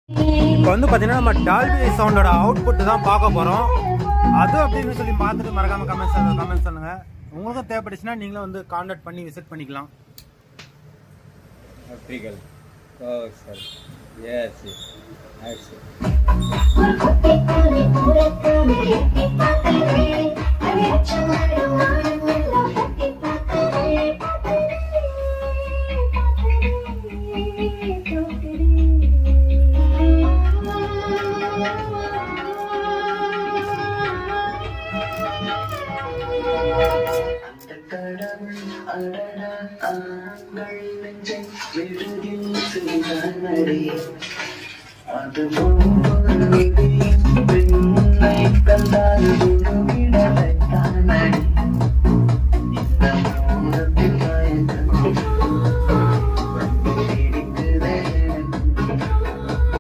இப்போ வந்து பார்த்தீங்கன்னா நம்ம டால்பி சவுண்டோட அவுட்புட் தான் பார்க்க போகிறோம். அது அப்படின்னு சொல்லி பார்த்துட்டு மறக்காமல் கமெண்ட்ஸ் பண்ணுங்க. உங்களுக்கும் தேவைப்பட்டுச்சுன்னா நீங்களும் வந்து கான்டாக்ட் பண்ணி விசிட் பண்ணிக்கலாம். கடவுள் அடடா ஆண்கள் நெஞ்சை விடுதில் செய்தானடி அது பெண்ணை கண்டால் விடலைத்தானடி இந்த